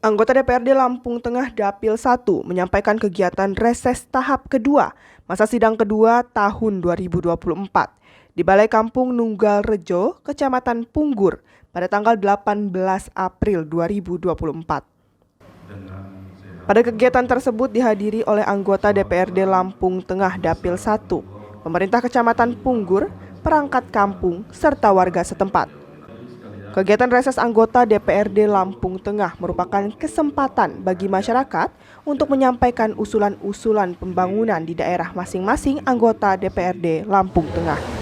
Anggota DPRD Lampung Tengah Dapil 1 menyampaikan kegiatan reses tahap kedua masa sidang kedua tahun 2024 di Balai Kampung Nunggal Rejo, Kecamatan Punggur pada tanggal 18 April 2024. Pada kegiatan tersebut dihadiri oleh anggota DPRD Lampung Tengah Dapil 1, pemerintah Kecamatan Punggur, perangkat kampung, serta warga setempat. Kegiatan reses anggota DPRD Lampung Tengah merupakan kesempatan bagi masyarakat untuk menyampaikan usulan-usulan pembangunan di daerah masing-masing anggota DPRD Lampung Tengah.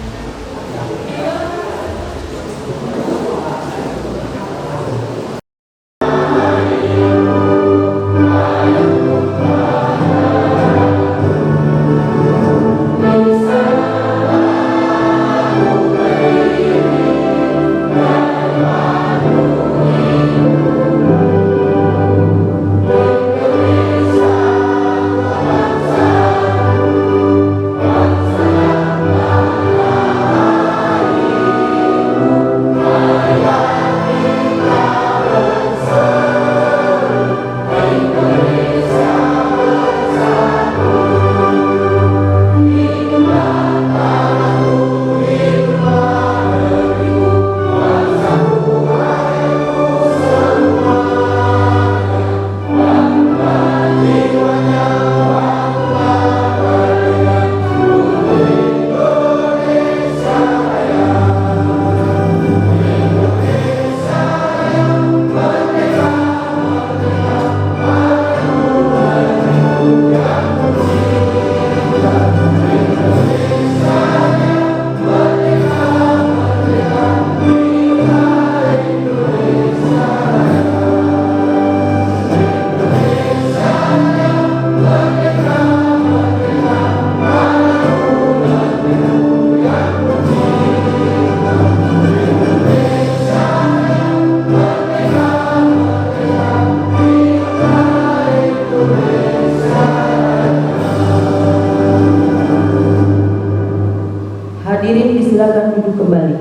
Hadirin disilakan duduk kembali.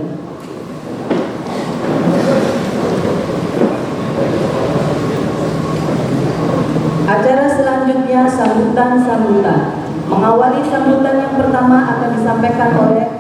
Acara selanjutnya sambutan. Mengawali sambutan yang pertama akan disampaikan oleh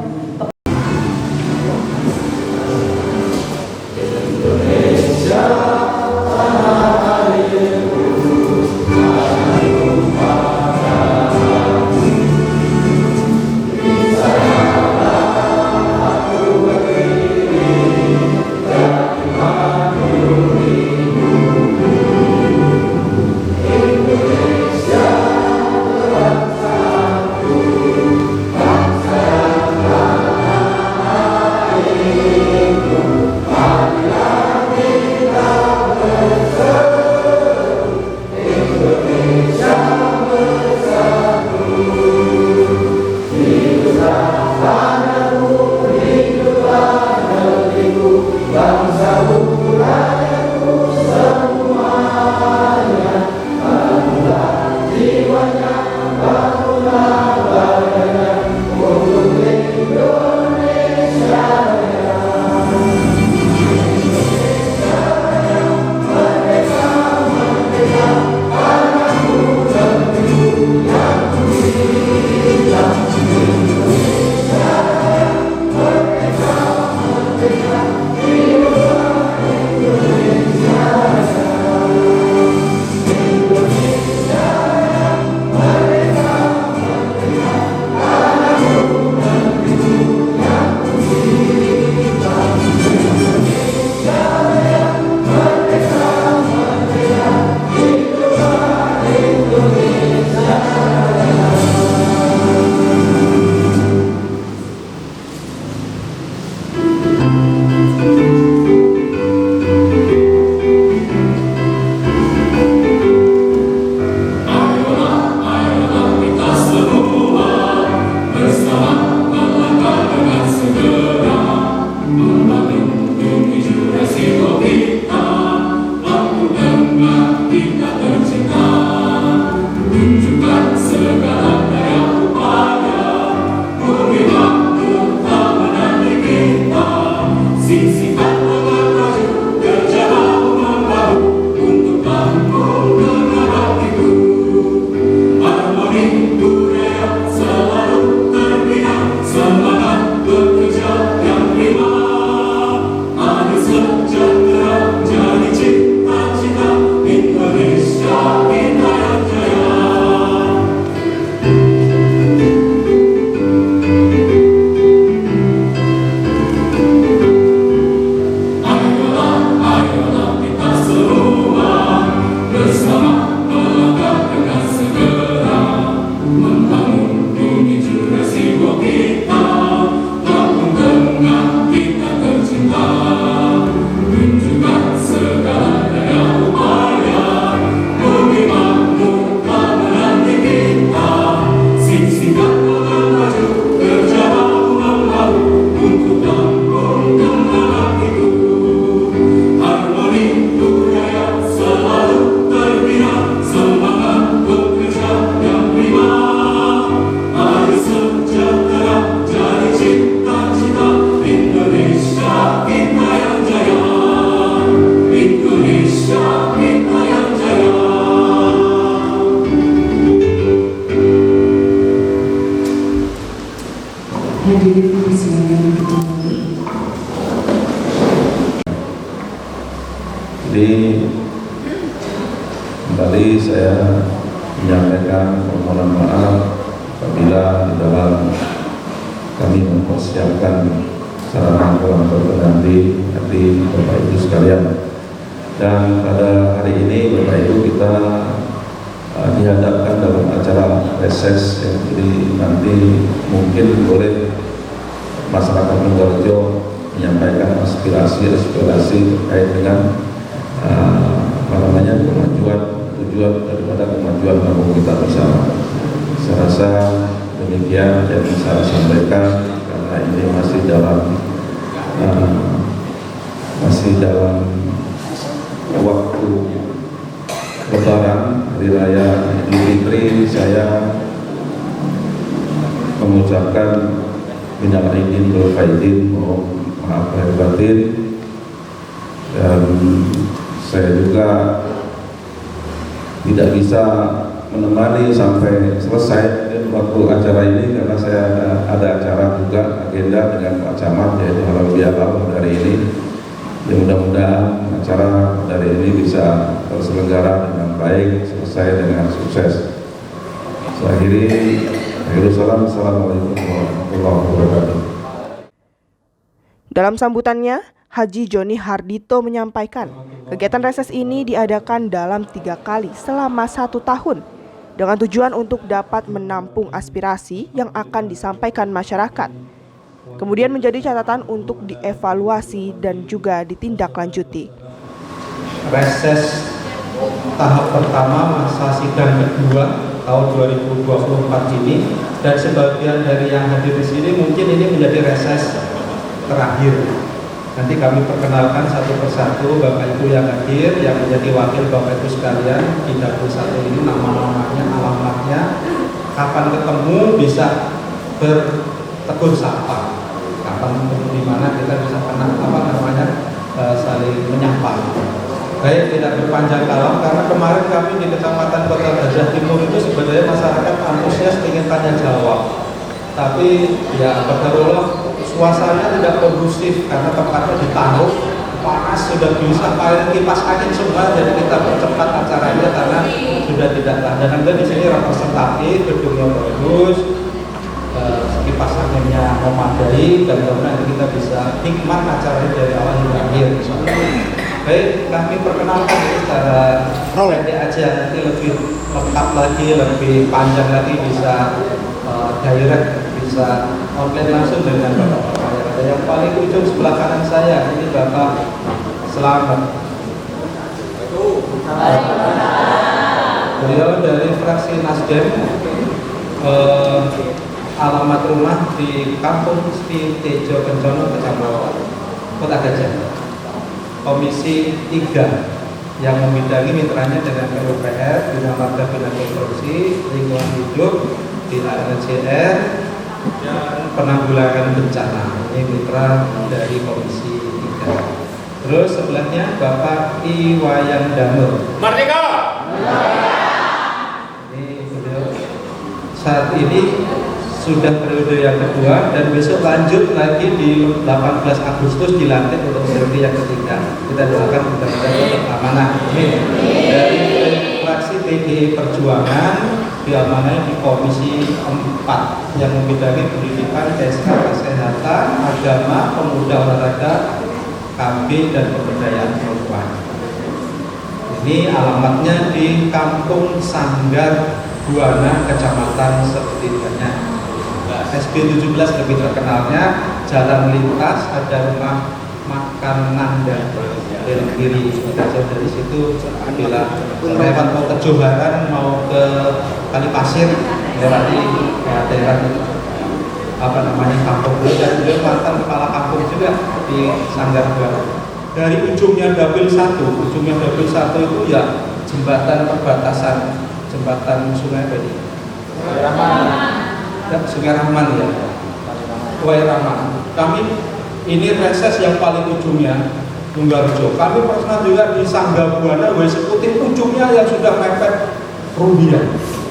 saya menyampaikan permohonan maaf apabila di dalam kami mempersiapkan sarana kelompok nanti Bapak Ibu sekalian. Dan pada hari ini Bapak Ibu kita dihadapkan dalam acara reses yang nanti mungkin boleh masyarakat Nunggalrejo menyampaikan aspirasi terkait dengan tujuan daripada kemajuan kampung kita bersama. Saya rasa demikian yang bisa saya sampaikan karena ini masih dalam waktu Lebaran Hari Raya Idul Fitri. Saya mengucapkan minal aidin wal faizin, mohon maaf lahir batin, dan saya juga tidak bisa menemani sampai selesai waktu acara ini karena saya ada acara juga agenda dengan Pak Camat, yaitu halal bihalal hari ini. Ya, mudah-mudahan acara dari ini bisa terselenggara dengan baik, selesai dengan sukses. Saya akhiri. Assalamualaikum warahmatullahi wabarakatuh. Dalam sambutannya, Haji Joni Hardito menyampaikan kegiatan reses ini diadakan dalam 3 kali selama 1 tahun dengan tujuan untuk dapat menampung aspirasi yang akan disampaikan masyarakat. Kemudian menjadi catatan untuk dievaluasi dan juga ditindaklanjuti. Reses tahap pertama masa sidang kedua tahun 2024 ini, dan sebagian dari yang hadir di sini mungkin ini menjadi reses terakhir. Nanti kami perkenalkan satu persatu Bapak Ibu yang hadir, yang menjadi wakil Bapak Ibu sekalian di dapil satu ini, nama-namanya, alamatnya, kapan ketemu bisa bertegur sapa, kapan ketemu di mana kita bisa saling menyapa. Baik, tidak berpanjang kalam karena kemarin kami di Kecamatan Kota Gajah Timur itu sebenarnya masyarakat antusias ingin tanya jawab, tapi ya qadarullah suasana tidak kondusif karena tempatnya ditaruh panas, sudah bisa pakai kipas angin semua, jadi kita percepat acaranya karena sudah tidak tahan. Dan di sini representatif, gedungnya bagus, kipas anginnya memadai, dan kemudian kita bisa nikmat acaranya dari awal hingga akhir. Baik, kami perkenalkan secara pendek aja, nanti lebih lengkap lagi, lebih panjang lagi bisa direct, bisa online langsung dengan Bapak-Bapak. Yang paling ujung sebelah kanan saya, ini Bapak Selamat. Beliau dari fraksi Nasdem, alamat rumah di Kampung Tejo Kencono, Kecamatan Kota Gajah. Komisi 3 yang membidangi mitranya dengan PUPR, Bina Marga Bina Korupsi, Lingkungan Hidup, Bina LCR, dan Penanggulangan Bencana. Ini mitra dari Komisi 3. Terus sebelahnya Bapak Iwayan Damur. Merdeka! Ini beliau saat ini sudah periode yang kedua dan besok lanjut lagi di 18 Agustus dilantik untuk periode yang ketiga. Kita doakan mudah-mudahan tetap amanah. Dari fraksi PDI Perjuangan diamanai di Komisi 4 yang membidangi pendidikan, kesehatan, agama, pemuda, olahraga, KB, dan pemberdayaan perempuan. Ini alamatnya di Kampung Sanggar Buana, Kecamatan Sepertibanyak. SB 17 lebih terkenalnya, jalan lintas, ada rumah makan Nanda belok kiri, tidak jauh dari situ. Bila lewat mau ke Joharan, mau ke Kalipasir, lewati daerah kampung. Dan beliau mantan kepala kampung juga di Sanggar Buana. Dari ujungnya dapil 1 itu ya jembatan perbatasan, jembatan Sungai Bedi. Sungai Rahman ya, Wairama. Kami ini reses yang paling ujungnya Nunggalrejo. Kami pernah juga di Sanggar Buana, eksekutif ujungnya yang sudah mepet Rumbia.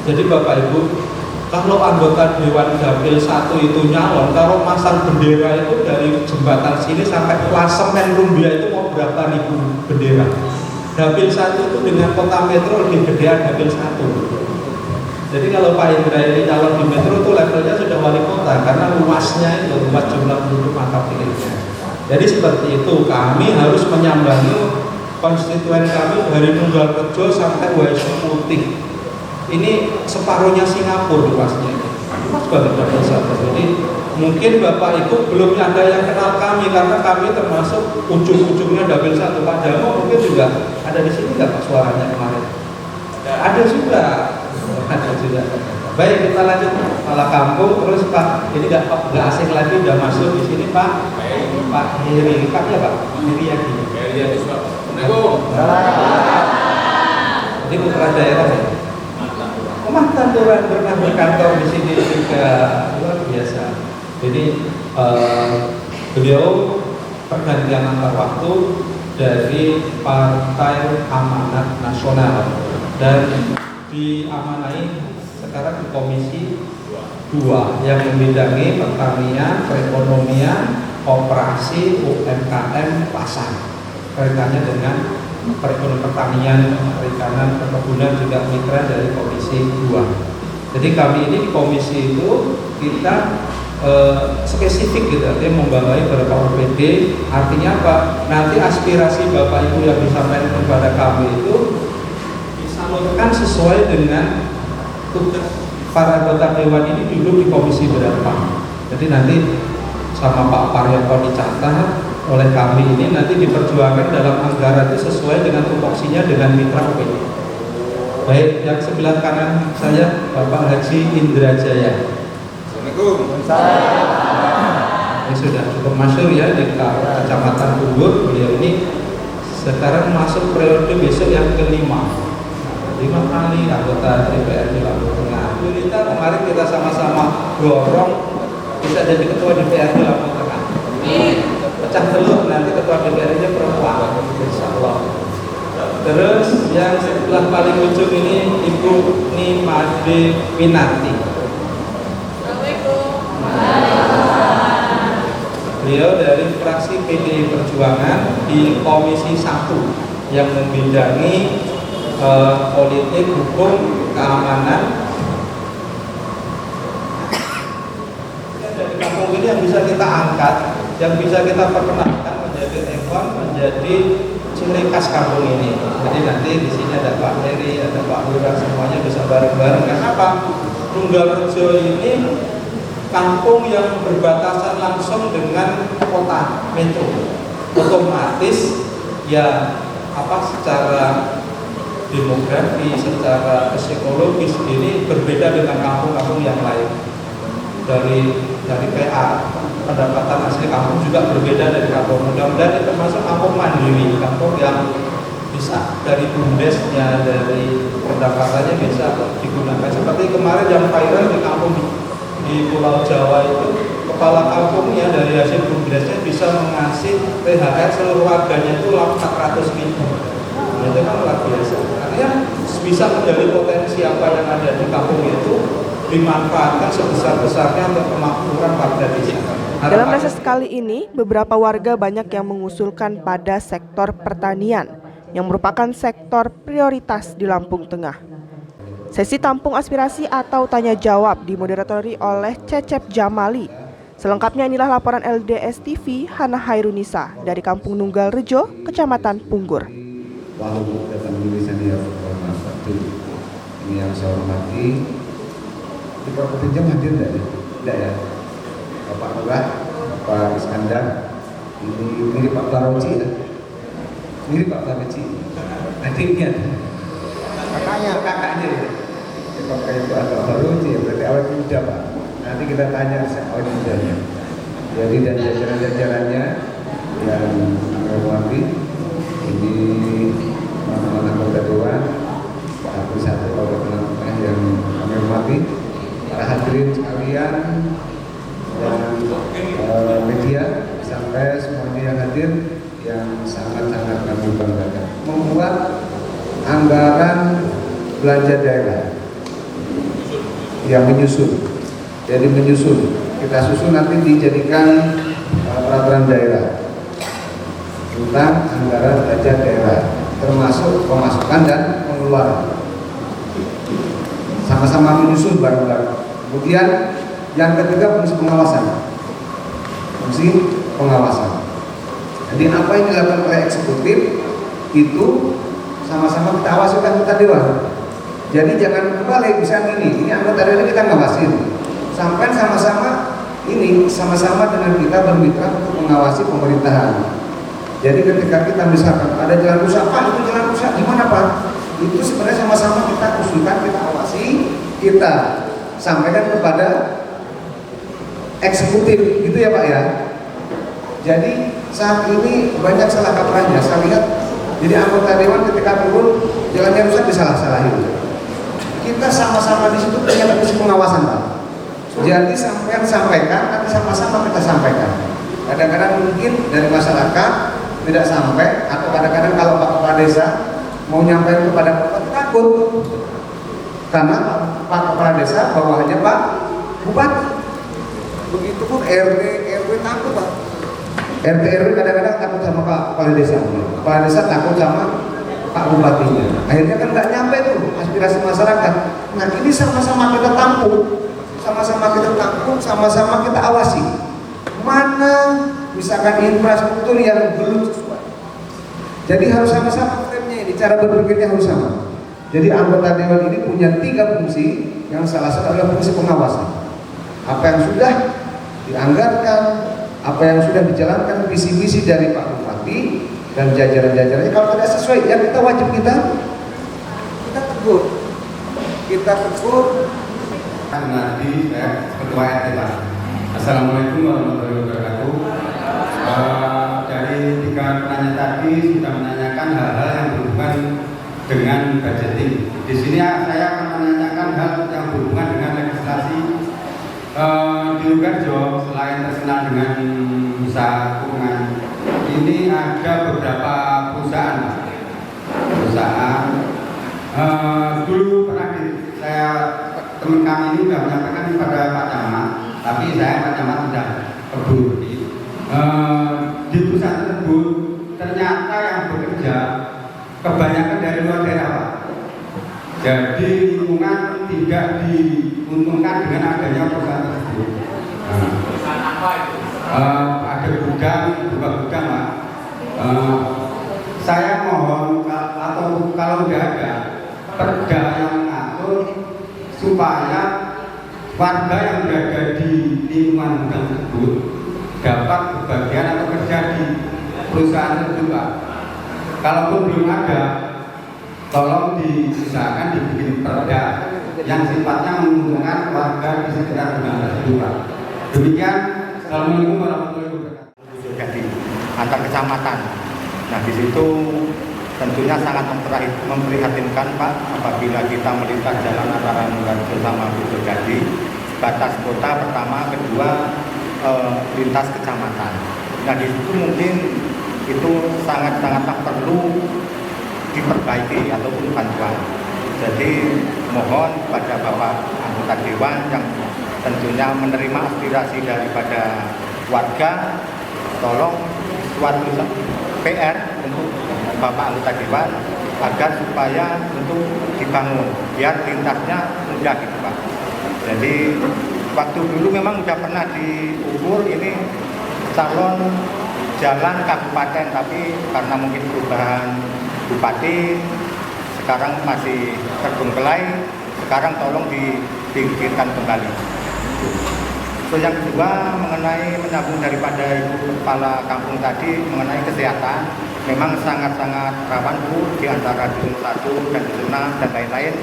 Jadi Bapak Ibu, kalau anggota Dewan Dapil 1 itu nyalon, kalau masang bendera itu dari jembatan sini sampai Klasemen Rumbia itu mau berapa ribu bendera? Dapil 1 itu dengan kota metro lebih gedean Dapil 1. Jadi kalau Pak Indra ini calon di metro itu levelnya sudah wali kota karena luasnya itu, luas jumlah penduduk mata pilihnya. Jadi seperti itu, kami harus menyambangi konstituen kami dari Nunggalrejo sampai Waisu Putih. Ini separuhnya Singapura luasnya. Luas banget Dapil 1. Jadi mungkin Bapak Ibu belum ada yang kenal kami karena kami termasuk ujung-ujungnya Dapil 1. Pak Jamo mungkin juga ada di sini nggak Pak suaranya kemarin? Ada juga. Baik, kita lanjut malah kampung terus Pak. Ini nggak asing lagi, udah masuk di sini Pak. Pak Heri, Pak ya Pak Heri Yadi. Ini putra daerah ya. Mantan turun pernah berkantor di sini juga, luar biasa. Jadi beliau pergantian antar waktu dari Partai Amanat Nasional dan diamanai sekarang di Komisi 2 yang membidangi pertanian, perekonomian, koperasi, UMKM, pasar. Kaitannya dengan perekonomian pertanian, perikanan, perkebunan juga mitra dari Komisi 2. Jadi kami ini di komisi itu kita spesifik gitu, artinya membawahi beberapa OPD. Artinya apa? Nanti aspirasi Bapak Ibu yang disampaikan kepada kami itu disalurkan sesuai dengan tugas para anggota dewan ini duduk di komisi berapa. Jadi nanti sama Pak Paryoto dicatat oleh kami ini nanti diperjuangkan dalam anggaran itu sesuai dengan tupoksinya dengan mitra OPD. Baik, yang sebelah kanan saya Bapak Haji Indra Jaya. Assalamualaikum. Ini sudah cukup masyhur ya di Kecamatan Punggur. Beliau ini sekarang masuk periode besok yang kelima. 5 kali anggota DPRD Lampung Tengah. Kita kemarin kita sama-sama dorong bisa jadi ketua DPRD Lampung Tengah. Pecah telur nanti ketua DPRD-nya perempuan, insyaallah. Terus yang sebelah paling ujung ini Ibu Nimade Winarti. Beliau dari fraksi PDI Perjuangan di Komisi 1 yang membidangi politik, hukum, keamanan. Dari kampung ini yang bisa kita angkat, yang bisa kita perkenalkan menjadi ikon, menjadi ciri khas kampung ini. Jadi nanti di sini ada Pak Heri, ada Pak Lurah, semuanya bisa bareng-bareng. Kenapa? Nunggalrejo ini kampung yang berbatasan langsung dengan kota metro. Otomatis ya secara demografi, secara psikologis ini berbeda dengan kampung-kampung yang lain. Dari PA, pendapatan asli kampung juga berbeda dari kampung. Mudah-mudahan itu termasuk kampung mandiri, kampung yang bisa dari bumdesnya, dari pendapatannya bisa digunakan. Seperti kemarin yang viral di kampung di Pulau Jawa itu, kepala kampungnya dari hasil bumdesnya bisa mengasih THR seluruh warganya itu 400.000. Itu kan luar biasa. Artinya bisa menjadi potensi apa yang ada di kampung itu dimanfaatkan sebesar-besarnya untuk kemakmuran warga desa. Dalam reses kali ini, beberapa warga banyak yang mengusulkan pada sektor pertanian yang merupakan sektor prioritas di Lampung Tengah. Sesi tampung aspirasi atau tanya jawab dimoderatori oleh Cecep Jamali. Selengkapnya inilah laporan LDS TV Hana Hairunisa dari Kampung Nunggalrejo, Kecamatan Punggur. Walaupun datang diri senior Formas 1 ini yang saya hormati, di Provinsi hadir tidak ya? Bapak Lurah, Bapak Iskandar, ini mirip Pak Taroci ya? Mirip Pak Taroci, adiknya, kakaknya ya? Bapak itu agak Taroci ya, berarti awet muda Pak. Nanti kita tanya awet mudanya. Jadi dan jajaran-jajarannya yang hormati, ini teman-teman anggota dewan, Pak Satu Kabupaten Tengah yang kami hormati, para hadirin sekalian dan media sampai semuanya yang hadir yang sangat-sangat kami banggakan. Membuat anggaran belanja daerah yang menyusun. Jadi menyusun, kita susun nanti dijadikan peraturan daerah tentang anggaran belanja daerah. termasuk pemasukan dan pengeluaran. Sama-sama menyusun bareng-bareng. Kemudian yang ketiga fungsi pengawasan. Fungsi pengawasan. Jadi apa yang dilakukan oleh eksekutif itu sama-sama kita awasi anggota dewan. Jadi jangan kembali misalnya ini anggota dewan kita ngawasin. Sampai sama-sama ini sama-sama dengan kita bermitra untuk mengawasi pemerintahan. Jadi ketika kita misalkan ada jalan rusak, Pak itu jalan rusak gimana Pak? Itu sebenarnya sama-sama kita usulkan, kita awasi, kita sampaikan kepada eksekutif, gitu ya Pak ya. Jadi saat ini banyak salah kaprahnya. Saya lihat, jadi anggota dewan ketika turun jalannya rusak disalah-salahin. Kita sama-sama di situ punya fungsi pengawasan Pak. Jadi sampean sampaikan, nanti sama-sama kita sampaikan. Kadang-kadang mungkin dari masyarakat tidak sampai, atau kadang-kadang kalau Pak Kepala Desa mau nyampaikan kepada Bupati takut, karena Pak Kepala Desa bawahannya Pak Bupati. Begitupun RT RW takut Pak. RT RW kadang-kadang takut sama Pak Kepala Desa. Kepala Desa takut sama Pak Bupatinya. Akhirnya kan nggak nyampe tuh aspirasi masyarakat. Nah ini sama-sama kita tampung. Sama-sama kita tampung, sama-sama kita awasi. Mana misalkan infrastruktur yang belum sesuai. Jadi harus sama-sama frame-nya ini, cara berpikirnya harus sama. Jadi anggota dewan ini punya 3 fungsi, yang salah satu adalah fungsi pengawasan. Apa yang sudah dianggarkan, apa yang sudah dijalankan, visi-visi dari Pak Bupati dan jajaran-jajarannya, kalau tidak sesuai, ya kita wajib kita tegur. Kita tegur. Nanti saya ketua RT Pak. Assalamualaikum warahmatullahi wabarakatuh. Dari 3 penanya tadi sudah menanyakan hal-hal yang berhubungan dengan budgeting. Di sini saya akan menanyakan hal yang berhubungan dengan legislasi di Lugarjo. Selain terkenal dengan usaha keuangan, ini ada beberapa perusahaan. Dulu pernah saya teman kami ini sudah menyampaikan kepada Pak Camat, tapi saya Pak Camat sudah keburu di perusahaan tersebut ternyata yang bekerja kebanyakan dari luar daerah Pak. Jadi lingkungan tidak diuntungkan dengan adanya perusahaan tersebut. Perusahaan apa itu? Ada gudang, buka gudang Pak. Saya mohon atau kalau tidak ada perda yang mengatur supaya warga yang berada di lingkungan gudang tersebut dapat berbagian atau kerja di perusahaan tersebut Pak. Kalaupun belum ada, tolong diusahakan dibikin perda yang sifatnya menguntungkan warga di sekitar gudang tersebut Pak. Demikian, assalamualaikum warahmatullahi wabarakatuh. Jadi antar kecamatan. Nah di situ tentunya sangat memprihatinkan Pak apabila kita melintas jalan antara Lugarjo sama Bojogadi, batas kota pertama, kedua lintas kecamatan. Nah di situ mungkin itu sangat-sangatlah perlu diperbaiki ataupun bantuan. Jadi mohon kepada Bapak anggota Dewan yang tentunya menerima aspirasi daripada warga, tolong suatu PR untuk Bapak anggota Dewan agar supaya untuk dibangun biar lintasnya mudah gitu Pak. Jadi waktu dulu memang sudah pernah diukur ini calon jalan kabupaten, tapi karena mungkin perubahan bupati sekarang masih terbengkelai, sekarang tolong dipikirkan kembali. Terus yang kedua mengenai menyambung daripada Ibu Kepala Kampung tadi mengenai kesehatan, memang sangat-sangat rawan Bu di antara dusun 1 dan dusun 6 dan lain-lain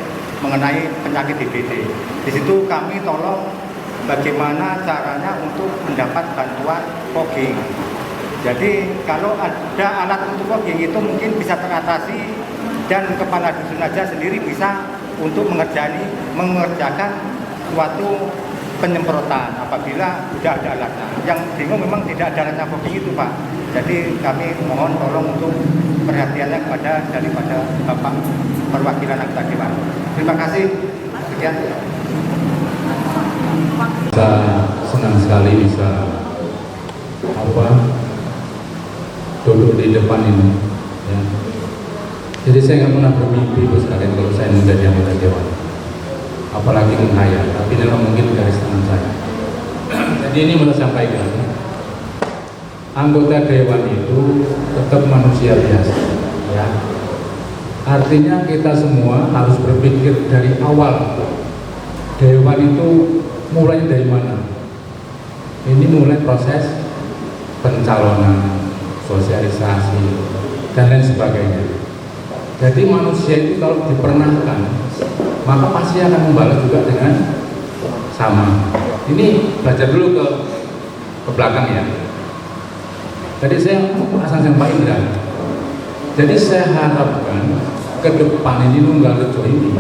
mengenai penyakit DBD. Di situ kami tolong bagaimana caranya untuk mendapat bantuan fogging. Jadi kalau ada alat untuk fogging itu mungkin bisa teratasi dan kepala dusun aja sendiri bisa untuk mengerjakan suatu penyemprotan apabila sudah ada alatnya. Yang bingung memang tidak ada alatnya fogging itu Pak. Jadi kami mohon tolong untuk perhatiannya daripada Bapak perwakilan anggota Dewan. Terima kasih. Sekian. Saya senang sekali bisa duduk di depan ini ya. Jadi saya nggak pernah bermimpi bos kalian kalau saya menjadi anggota dewan, apalagi menghayal. Tapi ini mungkin garis tangan saya. Jadi ini mau saya sampaikan, anggota dewan itu tetap manusia biasa, ya. Artinya kita semua harus berpikir dari awal. Dewan itu mulai dari mana? Ini mulai proses pencalonan, sosialisasi, dan lain sebagainya. Jadi manusia itu kalau dipernahkan, maka pasti akan membalas juga dengan sama. Ini belajar dulu ke belakang ya. Tadi saya asal Pak Indra. Jadi saya harapkan ke depan ini Nunggal Rejo ini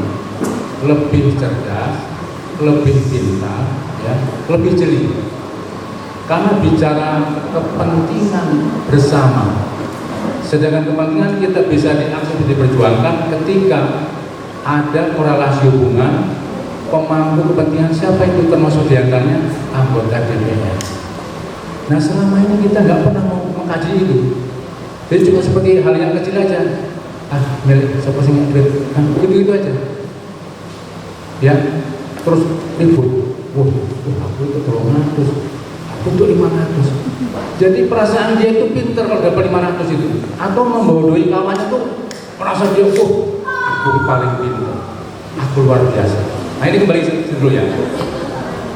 lebih cerdas, lebih pintar, ya, lebih jeli. Karena bicara kepentingan bersama, sedangkan kepentingan kita bisa diakses diperjuangkan ketika ada korelasi hubungan pemangku kepentingan siapa itu termasuk diantaranya anggota DPR. Nah selama ini kita nggak pernah mau mengkaji itu. Jadi cuma seperti hal yang kecil aja. Milik siapa sih duit? Gitu aja. Ya, terus ribut. Wah, aku itu 300, aku itu 500. Jadi perasaan dia itu pinter kalau dapat 500 itu. Atau membodohi kawannya tuh merasa dia, aku paling pinter, aku luar biasa. Nah ini kembali dulu ya.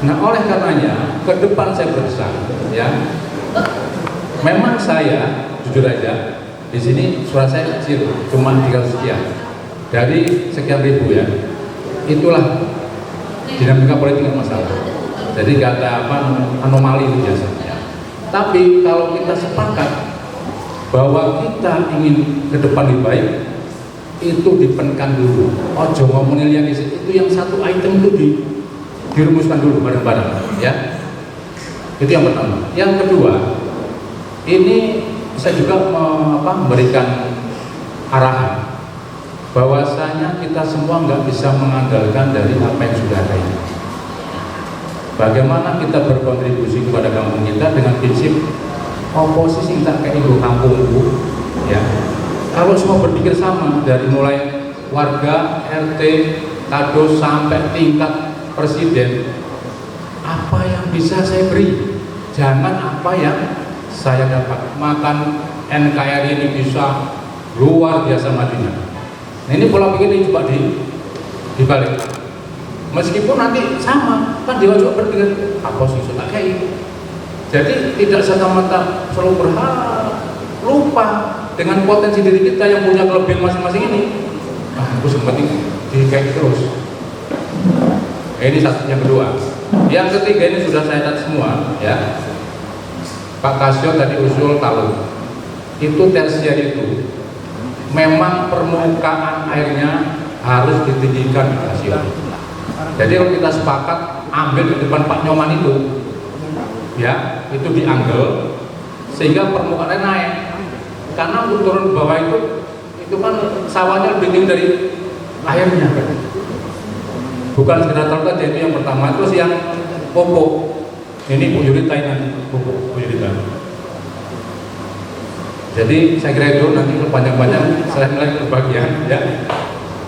Nah oleh karenanya ke depan saya berpesan, ya. Memang saya jujur aja di sini suara saya kecil, cuma 300 sekian dari sekian ribu ya. Itulah dinamika politik yang masalah. Jadi nggak ada anomali itu biasanya. Tapi kalau kita sepakat bahwa kita ingin ke depan lebih baik, itu dipenkan dulu. Ojo ngomongin yang itu yang satu item itu dirumuskan dulu bareng-bareng, ya. Itu yang pertama. Yang kedua, ini saya juga memberikan arahan bahwasanya kita semua nggak bisa mengandalkan dari apa yang sudah ada ini. Bagaimana kita berkontribusi kepada kampung kita dengan prinsip oposisi tak kayak ibu kampungku, ya. Kalau semua berpikir sama dari mulai warga, RT, kado sampai tingkat presiden, apa yang bisa saya beri? Jangan apa yang saya dapat. Makan NKRI ini bisa luar biasa majunya. Nah ini pola pikir ini coba dibalik. Meskipun nanti sama, kan dia juga berpikir apa sih sudah kayak. Jadi tidak serta-merta selalu berharap, lupa dengan potensi diri kita yang punya kelebihan masing-masing ini. Aku sempetin kayak terus. Ini satu yang kedua. Yang ketiga ini sudah saya catat semua, ya. Pak Kasio tadi usul talun. Itu tersier itu. Memang permukaan airnya harus ditinggikan Pak Kasio. Jadi kalau kita sepakat ambil di depan Pak Nyoman itu, ya, itu dianggel sehingga permukaannya naik. Karena untuk turun ke bawah itu kan sawahnya lebih tinggi dari airnya. Bukan sekedar talun aja, itu yang pertama. Terus yang pupuk, ini Bu Yurita ini pupuk Bu Yurita. Jadi saya kira itu nanti panjang-panjang saya mulai berbagian, ya.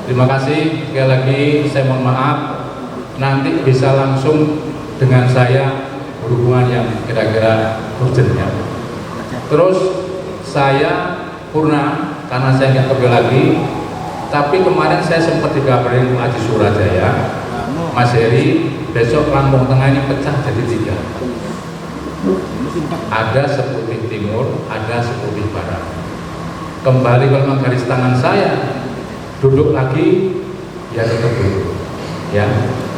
Terima kasih sekali lagi. Saya mohon maaf nanti bisa langsung dengan saya berhubungan yang kira-kira urgent ya. Terus saya Purna karena saya nggak kerja lagi, tapi kemarin saya sempat dikabarin Haji Surajaya, Mas Heri, besok Lampung Tengah ini pecah jadi 3. Ada Seputih Timur, ada Seputih Barat. Kembali kalau garis tangan saya, duduk lagi, ya tetap duduk, ya.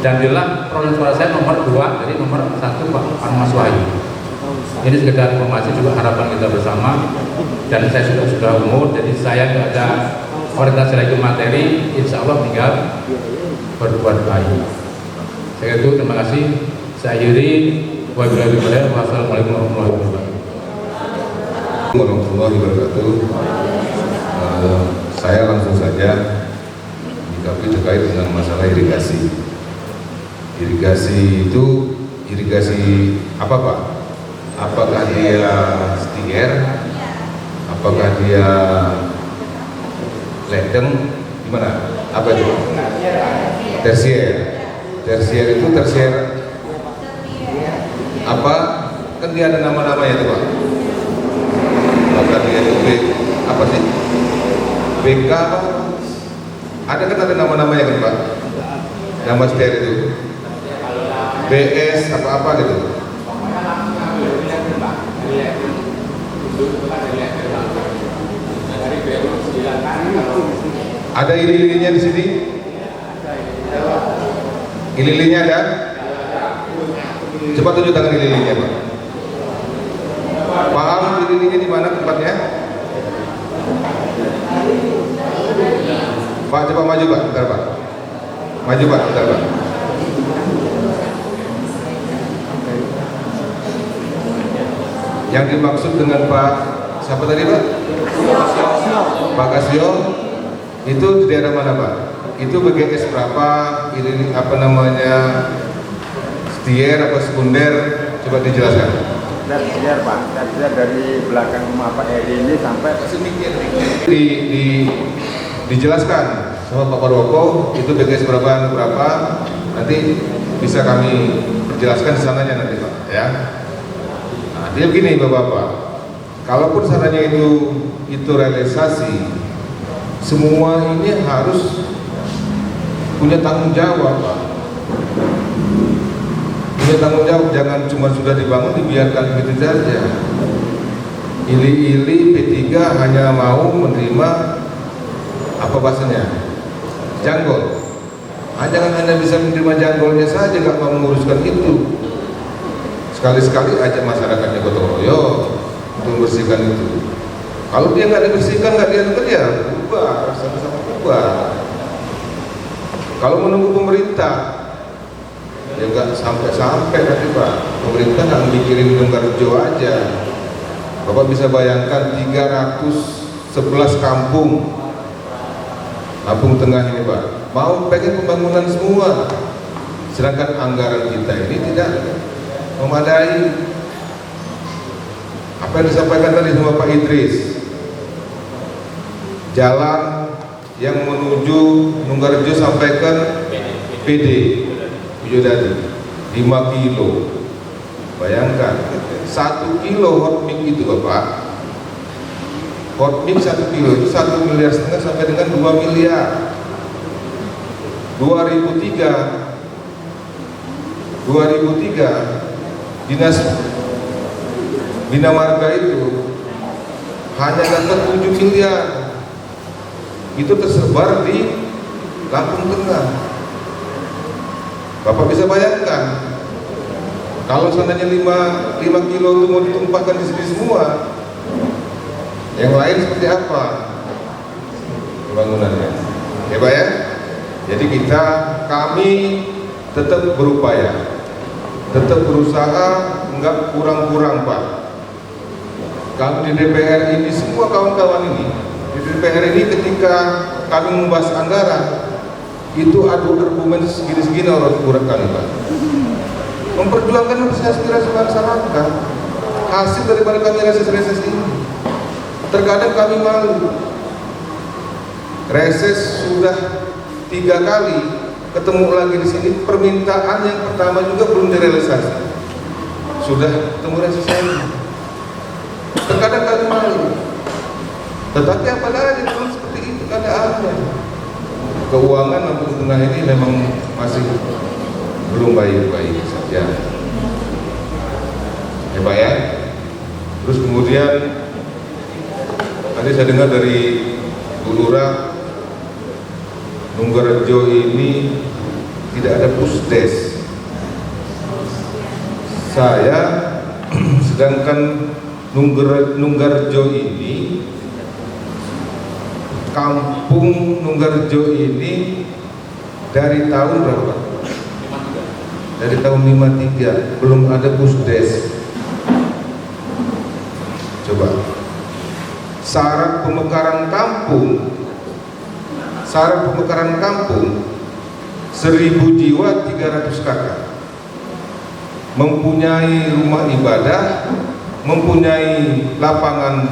Dan jelas perolehan suara saya nomor 2 dari nomor 1 Pak Mas Wahyu. Ini sekedar informasi juga harapan kita bersama. Dan saya sudah umur, jadi saya tidak ada orientasi lagi materi. Insya Allah tinggal berbuat baik. Saya itu terima kasih. Saya Yuri. Wassalamualaikum warahmatullahi wabarakatuh. Saya langsung saja menyikapi terkait dengan masalah irigasi. Irigasi itu irigasi apa Pak? Apakah dia stiker? Apakah dia ledeng, gimana? Apa itu? Tersier. Tersier itu tersier apa? Kan dia ada nama-namanya itu Pak. Maka dia itu apa sih? BK apa? Ada kan ada nama-namanya kan Pak? Nama ster itu BS apa-apa gitu. Ada ili-ilinya di sini? Ili-ilinya ada? Coba tunjuk tangan ili-ilinya Pak. Paham ili-ilinya di mana tempatnya? Pak, coba maju Pak, bentar Pak. Maju Pak, bentar Pak. Yang dimaksud dengan Pak siapa tadi Pak? Pak Kasio. Itu di daerah mana Pak? Itu BGS berapa? Ini apa namanya? Stier atau sekunder? Coba dijelaskan. Tersier Pak, tersier dari belakang rumah Pak Edi ini sampai dijelaskan sama Pak Purwoko itu BGS berapa, nanti bisa kami jelaskan di sananya nanti Pak ya. Nah, dia begini Bapak-Bapak, kalaupun sananya itu realisasi, semua ini harus punya tanggung jawab Pak. Punya tanggung jawab, jangan cuma sudah dibangun dibiarkan begitu saja. Ili-ili P3 hanya mau menerima apa bahasanya? Janggol. Jangan hanya bisa menerima janggolnya saja, nggak mau menguruskan itu. Sekali-sekali aja masyarakatnya gotong royong untuk membersihkan itu. Kalau dia nggak dibersihkan, nggak diatur ya bubar, sama-sama bubar. Kalau menunggu pemerintah, ya nggak sampai nanti Pak. Pemerintah nggak mikirin Nunggarjo aja. Bapak bisa bayangkan 311 kampung Tengah ini Pak, mau pengen pembangunan semua, sedangkan anggaran kita ini tidak memadai. Apa yang disampaikan tadi sama Pak Idris, jalan yang menuju Nunggarjo sampai ke PD Widodari 5 kilo. Bayangkan 1 kilo hot mix itu Bapak, hot mix 1 kilo itu 1,5 miliar sampai dengan 2 miliar. 2003 Dinas Bina Marga itu hanya dapat 7 miliar. Itu tersebar di Lampung Tengah. Bapak bisa bayangkan kalau seandainya 5 kilo itu mau ditumpahkan di sini semua, yang lain seperti apa pembangunannya? Ya Pak ya. Jadi kami tetap berupaya, tetap berusaha, enggak kurang-kurang Pak. Kami di DPR ini, semua kawan-kawan ini di DPR ini ketika kami membahas anggaran itu adu argumen segini-segini orang kurang kali Pak. Memperjuangkan aspirasi masyarakat, hasil daripada kami reses ini. Terkadang kami malu. Reses sudah 3 kali, ketemu lagi di sini. Permintaan yang pertama juga belum direalisasi, sudah ketemu reses lagi. Terkadang kami malu. Tetapi apalagi belum seperti itu keadaannya. Keuangan Lampung Tengah ini memang masih belum baik-baik saja. Ya Pak ya. Terus kemudian tadi saya dengar dari Bu Lurah, Nunggarjo ini tidak ada pusdes. Saya sedangkan Nunggarjo ini, kampung Nunggarjo ini dari tahun berapa? Dari tahun 53 belum ada pusdes. Coba syarat pemekaran kampung 1000 jiwa 300 kakak, mempunyai rumah ibadah, mempunyai lapangan,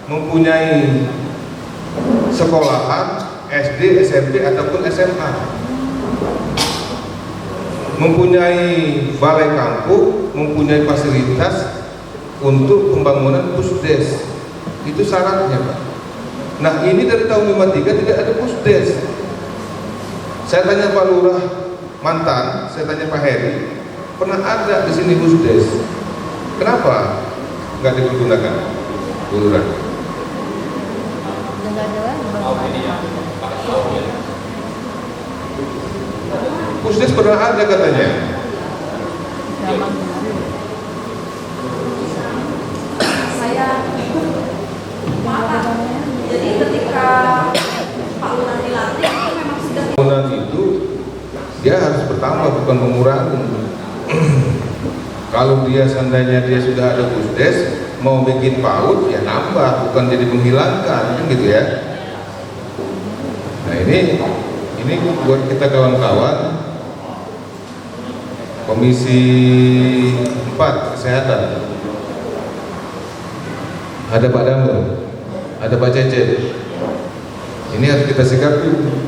mempunyai sekolahan SD, SMP ataupun SMA. Mempunyai balai kampung, mempunyai fasilitas untuk pembangunan pusdes. Itu syaratnya, Pak. Nah, ini dari tahun 53 tidak ada pusdes. Saya tanya Pak Lurah mantan, saya tanya Pak Heri, pernah ada di sini pusdes? Kenapa nggak digunakan, Bu Lurah? Pusdes pernah ada katanya. Jadi ketika Pak Lurah dilantik itu memang sudah Bangunan itu dia harus bertambah bukan mengurangi. Kalau dia seandainya dia sudah ada pusdes, mau bikin PAUD ya nambah, bukan jadi menghilangkan, kan gitu ya. Nah ini buat kita kawan-kawan Komisi 4 Kesehatan, ada Pak Damur, ada Pak Cece. Ini harus kita sikapi.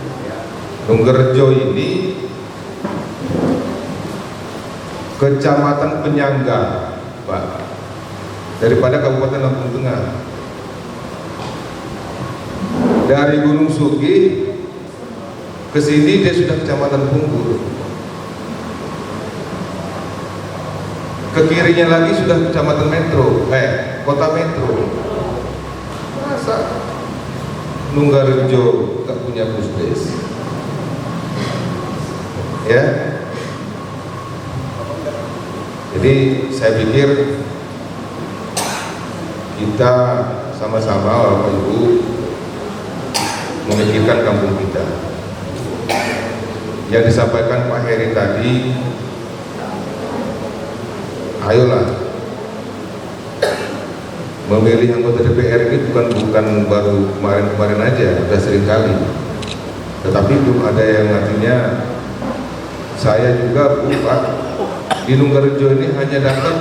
Nunggarjo ini kecamatan penyangga, Pak, daripada Kabupaten Lampung Tengah. Dari Gunung Sugi ke sini dia sudah kecamatan Punggur. Ke kirinya lagi sudah kecamatan Metro, kota Metro. Masa Nunggarjo gak punya pusdes? Ya, jadi saya pikir kita sama-sama Bapak Ibu memikirkan kampung kita. Yang disampaikan Pak Heri tadi, ayolah memilih anggota DPR ini bukan baru kemarin-kemarin aja, sudah sering kali. Tetapi belum ada yang artinya. Saya juga Pak di Nunggarjo ini hanya dapat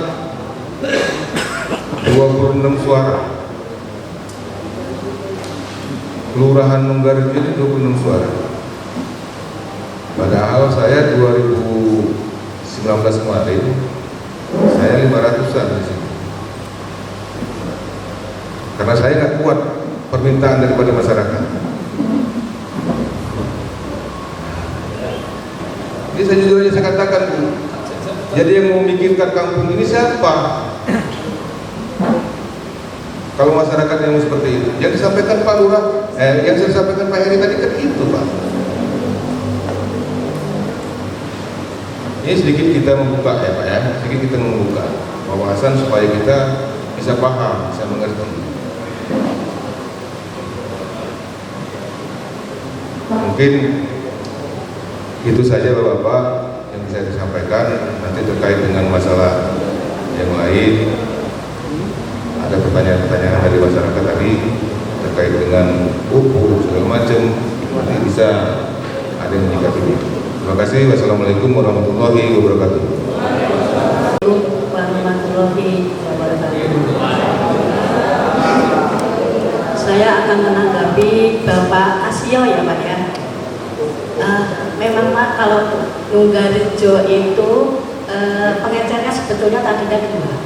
26 suara. Kelurahan Nunggarjo ini 26 suara. Padahal saya 2019 kemarin saya 500-an di sini. Karena saya nggak kuat permintaan daripada masyarakat. Jadi saya jujur aja saya katakan, Bu, jadi yang mau memikirkan kampung ini siapa? Kalau masyarakat yang seperti itu, yang disampaikan Pak Lurah, yang saya sampaikan Pak Heri tadi kan itu, Pak. Ini sedikit kita membuka ya Pak ya, sedikit kita membuka wawasan supaya kita bisa paham, bisa mengerti. Mungkin itu saja Bapak-Bapak yang bisa disampaikan. Nanti terkait dengan masalah yang lain, ada pertanyaan-pertanyaan dari masyarakat tadi terkait dengan pupuk segala macam, nanti bisa ada yang menyikapi. Terima kasih. Wassalamualaikum warahmatullahi wabarakatuh. Warahmatullahi wabarakatuh. Saya akan menanggapi Bapak Asio ya Pak ya. Memang Pak, kalau Nunggarjo itu pengecernya sebetulnya tadinya dua.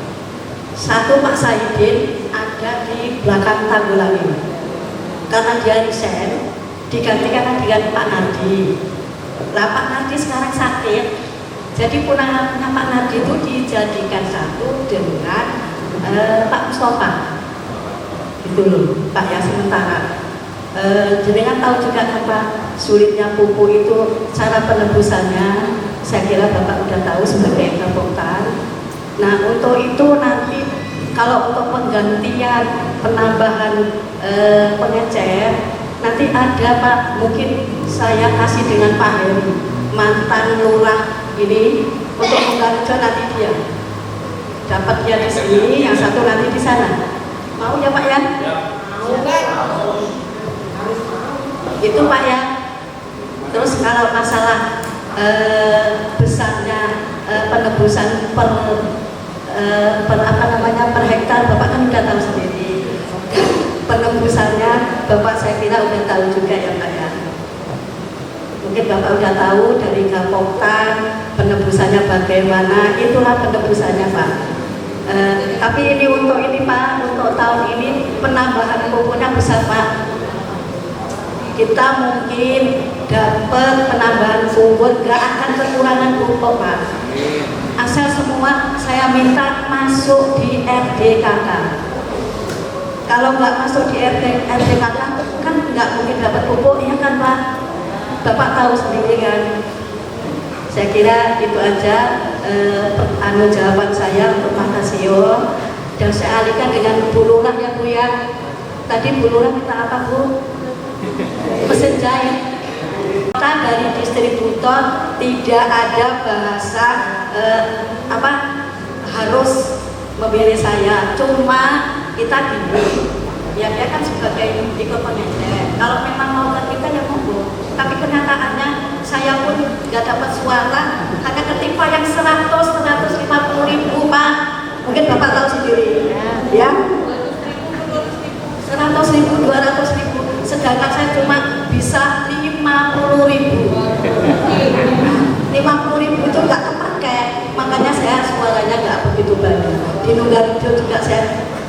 Satu Pak Saidin ada di belakang Tanggulangi. Karena dia resign, digantikan dengan Pak Nardi. Lah Pak Nardi sekarang sakit, jadi punangannya Pak Nardi itu dijadikan satu dengan Pak Mustafa. Gitu loh, Pak ya sementara. Jenengan tahu juga kan Pak, sulitnya pupuk itu cara penebusannya, saya kira Bapak udah tahu sebagai reporter. Nah untuk itu nanti kalau untuk penggantian penambahan pengecer nanti ada Pak, mungkin saya kasih dengan Pak Heri mantan lurah ini untuk Nunggarjo, nanti dia dapat dia di sini, yang satu nanti di sana. Mau ya Pak ya? Mau kan? Itu Pak ya. Terus kalau masalah besarnya penebusan per hektar, Bapak kan udah tahu sendiri. Penebusannya Bapak saya kira kira udah tahu juga ya Pak ya. Mungkin Bapak udah tahu dari Gapoktan penebusannya bagaimana, itulah penebusannya Pak. Tapi ini untuk ini Pak, untuk tahun ini penambahan pupuknya besar Pak. Kita mungkin dapat penambahan pupuk, gak akan kekurangan pupuk Pak. Asal semua saya minta masuk di RDKK. Kalau nggak masuk di RDKK kan nggak mungkin dapat pupuk, ya kan Pak? Bapak tahu sendiri kan. Saya kira itu aja jawaban saya untuk Makasio, dan saya alihkan dengan Bu Lurah ya Bu ya. Tadi Bu Lurah minta apa Bu? Mesin jahit. Kita dari distributor tidak ada bahasa harus memberi saya, cuma kita diberi. Ya dia kan sebagai ikut pengecer. Kalau memang mau ke kita ya monggo. Tapi kenyataannya saya pun nggak dapat suara, hanya ketimpa yang 150 ribu Pak. Mungkin Bapak tahu sendiri, ya. 100 ribu, 200 ribu, sedangkan saya cuma bisa 50 ribu. 50 ribu itu nggak kepake, makanya saya suaranya nggak begitu banyak. Di Nunggarejo juga saya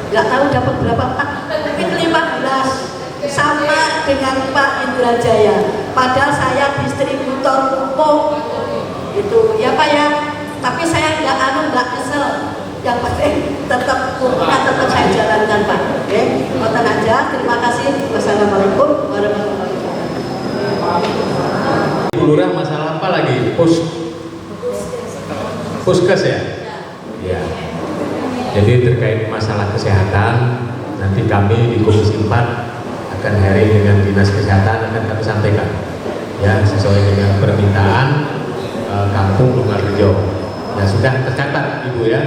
nggak tahu dapat berapa Pak, mungkin 15 sama dengan Pak Indrajaya. Padahal saya distributor pupuk itu ya Pak ya. Tapi saya nggak kesel. Yang penting tetap pupuknya tetap saya jalankan Pak. Oke, ngoten aja. Terima kasih. Wassalamualaikum warahmatullahi wabarakatuh. Bu Lurah, masalah apa lagi? Puskes ya? Ya. Jadi terkait masalah kesehatan, nanti kami di Komisi 4 akan sharing dengan Dinas Kesehatan, akan kami sampaikan ya sesuai dengan permintaan Kampung Nunggarejo. Ya sudah tercatat Ibu ya.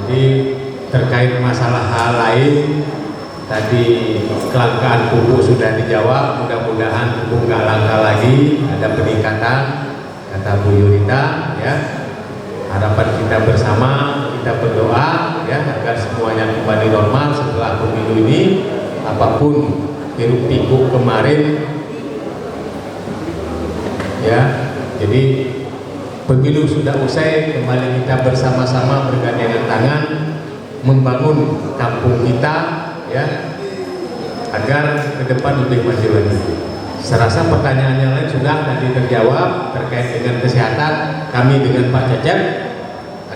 Jadi terkait masalah hal lain, tadi kelangkaan pupuk sudah dijawab, mudah-mudahan pupuk nggak langka lagi, ada peningkatan kata Bu Yurita ya. Harapan kita bersama, kita berdoa ya agar semuanya kembali normal setelah pemilu ini. Apapun hiruk pikuk kemarin ya, jadi pemilu sudah usai, kembali kita bersama-sama bergandengan tangan membangun kampung kita ya, agar ke depan lebih maju lagi. Saya rasa pertanyaan yang lain sudah tadi terjawab terkait dengan kesehatan. Kami dengan Pak Cecep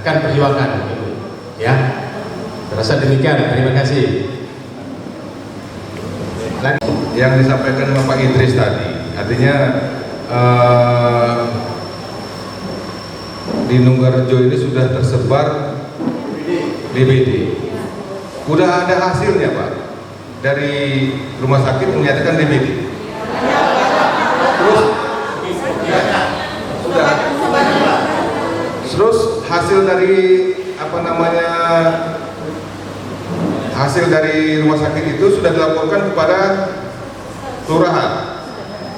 akan perjuangkan itu ya. Saya rasa demikian, terima kasih. Yang disampaikan Bapak Idris tadi, artinya di Nunggarejo ini sudah tersebar DBD. Udah ada hasilnya Pak, dari rumah sakit menyatakan DBD. Terus hasil dari hasil dari rumah sakit itu sudah dilaporkan kepada kelurahan.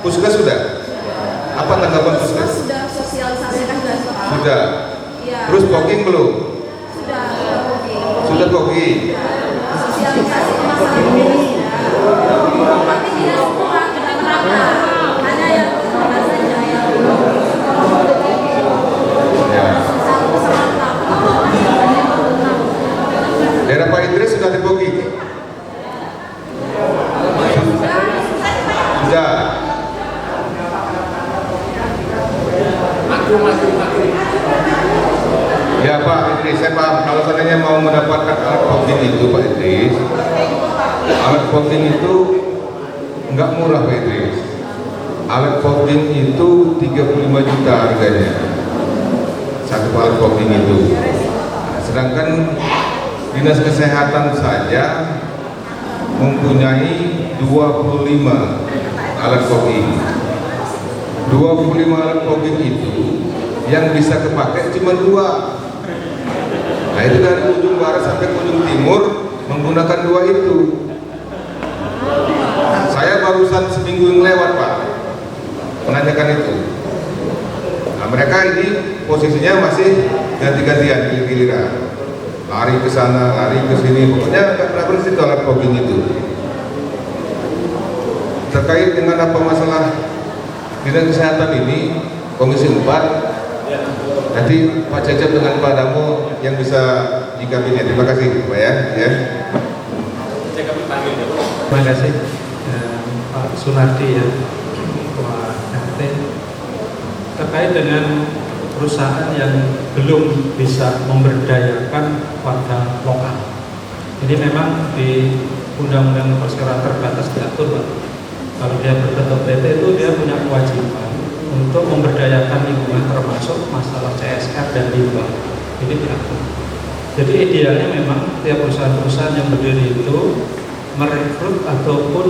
Puskes sudah. Apa tanggapan Puskes? Sudah sosialisasikan sudah. Sudah. Ya. Terus poking belum? Sudah poking. Sudah poking. Sosialisasi masalah ini. Tapi tidak semua kita menerapkan. Hanya yang benar saja yang daerah Pak Idris sudah dipoking? Sudah. Ya Pak Idris, saya paham kalau seandainya mau mendapatkan alat poking itu Pak Idris, alat poking itu nggak murah Pak Idris. Alat poking itu 35 juta harganya, satu alat poking itu. Sedangkan Dinas Kesehatan saja mempunyai 25 alat poking. 25 alat poking itu yang bisa kepakai cuma 2. Nah itu dari ujung barat sampai ke ujung timur menggunakan 2 itu. Saya barusan seminggu yang lewat Pak menanyakan itu. Nah mereka ini posisinya masih ganti-gantian, giliran. Lari ke sana, lari ke sini, pokoknya nggak pernah berhenti alat poking itu. terkait dengan apa masalah dinas kesehatan ini, Komisi 4, nanti Pak Cecep dengan Pak Damo yang bisa jikapinya. Terima kasih Pak ya. Terima kasih Pak Sunardi ya, Pak RT, terkait dengan perusahaan yang belum bisa memberdayakan warga lokal. Jadi memang di Undang-Undang Perseroan Terbatas diatur, Pak, kalau dia berbentuk PT itu dia punya kewajiban untuk memberdayakan lingkungan, termasuk masalah CSR dan limbah. Ini diatur. Jadi idealnya memang tiap perusahaan-perusahaan yang berdiri itu merekrut ataupun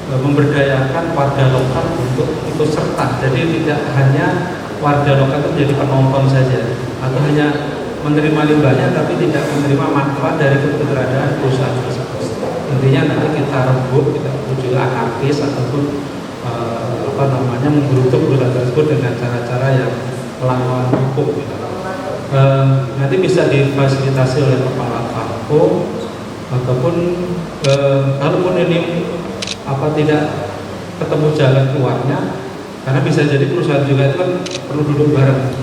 memberdayakan warga lokal untuk ikut serta. Jadi tidak hanya warga lokal itu menjadi penonton saja, atau hanya menerima limbahnya tapi tidak menerima manfaat dari keberadaan perusahaan tersebut. Intinya nanti kita rembuk, kita juga anarkis ataupun menggerutuk perusahaan tersebut dengan cara-cara yang melawan hukum. Nanti bisa difasilitasi oleh kepala kampung ataupun kalaupun ini tidak ketemu jalan keluarnya, karena bisa jadi perusahaan juga itu kan perlu duduk bareng,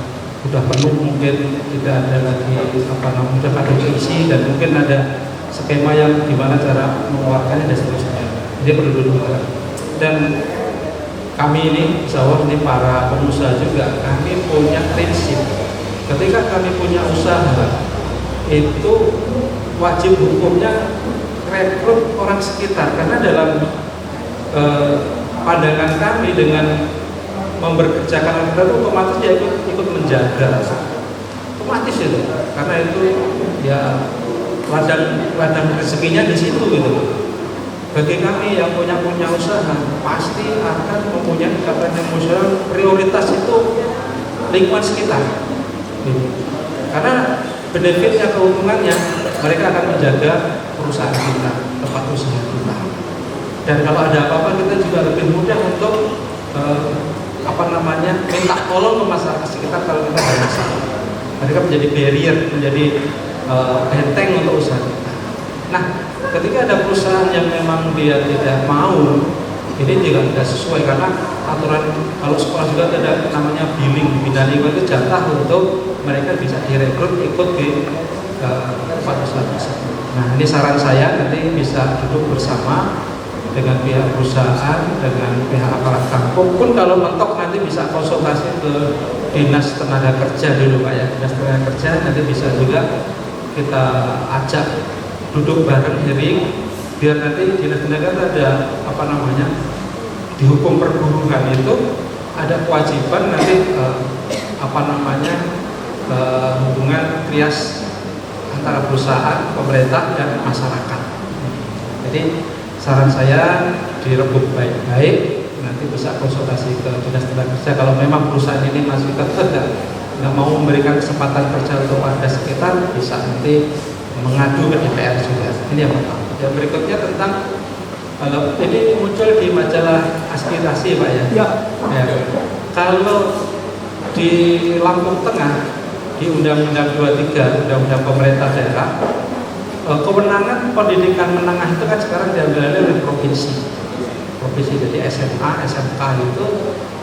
udah penuh mungkin tidak ada lagi udah ada keisi dan mungkin ada skema yang gimana cara mengeluarkannya dan seterusnya. Jadi perlu duduk bareng. Dan kami ini, insya Allah ini para pengusaha juga, kami punya prinsip. Ketika kami punya usaha, itu wajib hukumnya rekrut orang sekitar, karena dalam pandangan kami dengan memberkerjakan orang kita itu otomatis dia ikut menjaga, otomatis itu, karena itu ya ladang rezekinya di situ gitu. Bagi kami yang punya usaha pasti akan mempunyai ikatan emosional, prioritas itu lingkungan sekitar. Karena benefitnya, keuntungannya, mereka akan menjaga perusahaan kita, tempat usaha kita. Dan kalau ada apa-apa kita juga lebih mudah untuk minta tolong ke masyarakat sekitar kalau kita ada masalah. Mereka menjadi barrier, menjadi benteng untuk usaha kita. Nah, ketika ada perusahaan yang memang dia tidak mau, ini juga tidak sesuai, karena aturan kalau sekolah juga ada namanya billing, bina lingkungan itu jatah untuk mereka bisa direkrut ikut di tempat usaha tersebut. Nah, ini saran saya, nanti bisa duduk bersama dengan pihak perusahaan, dengan pihak aparat kampung, pun kalau mentok nanti bisa konsultasi ke Dinas Tenaga Kerja dulu Pak ya. Dinas Tenaga Kerja nanti bisa juga kita ajak duduk bareng hearing, biar nanti Dinas Tenaga ada di hukum perburuhan itu ada kewajiban nanti hubungan trias antara perusahaan, pemerintah dan masyarakat. Jadi saran saya direbut baik-baik, nanti bisa konsultasi ke Dinas Tenaga Kerja. Kalau memang perusahaan ini masih tetap nggak mau memberikan kesempatan kerja untuk warga sekitar, bisa nanti mengadu ke DPR juga. Ini yang pertama. Yang berikutnya tentang ini muncul di majalah Aspirasi Pak ya. Ya. Kalau di Lampung Tengah di Undang-Undang 23, Undang-Undang Pemerintah Daerah, kewenangan pendidikan menengah itu kan sekarang diambil oleh provinsi. Jadi SMA, SMK itu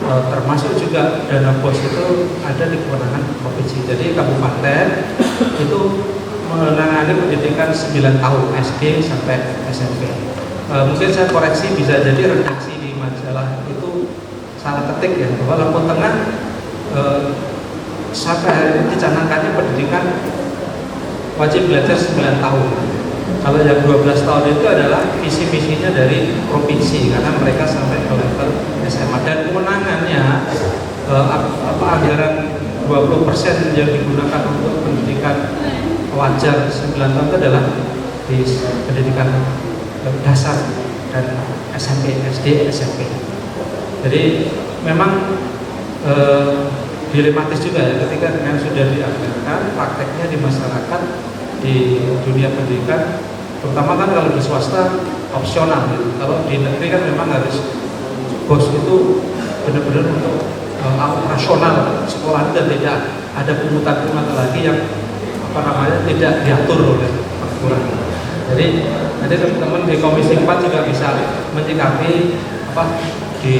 termasuk juga dana BOS itu ada di kewenangan provinsi. Jadi kabupaten itu menangani pendidikan 9 tahun SD sampai SMP. Mungkin saya koreksi, bisa jadi redaksi di majalah itu salah ketik ya, bahwa Lampung Tengah sampai hari ini dicanangkannya pendidikan wajib belajar 9 tahun. Kalau yang 12 tahun itu adalah visi-misinya dari provinsi, karena mereka sampai ke level SMA, dan kewenangannya anggaran 20% yang digunakan untuk pendidikan wajar 9 tahun itu adalah di pendidikan dasar dan SMP, SD, SMP. Jadi memang dilematis juga ya, ketika dengan sudah dianggarkan prakteknya di masyarakat, di dunia pendidikan, terutama kan kalau di swasta opsional gitu. Kalau di negeri kan memang harus BOS itu benar-benar untuk operasional sekolah, dan tidak ada pungutan-pungutan lagi yang tidak diatur oleh peraturan. Jadi nanti teman-teman di Komisi 4 juga bisa menyikapi di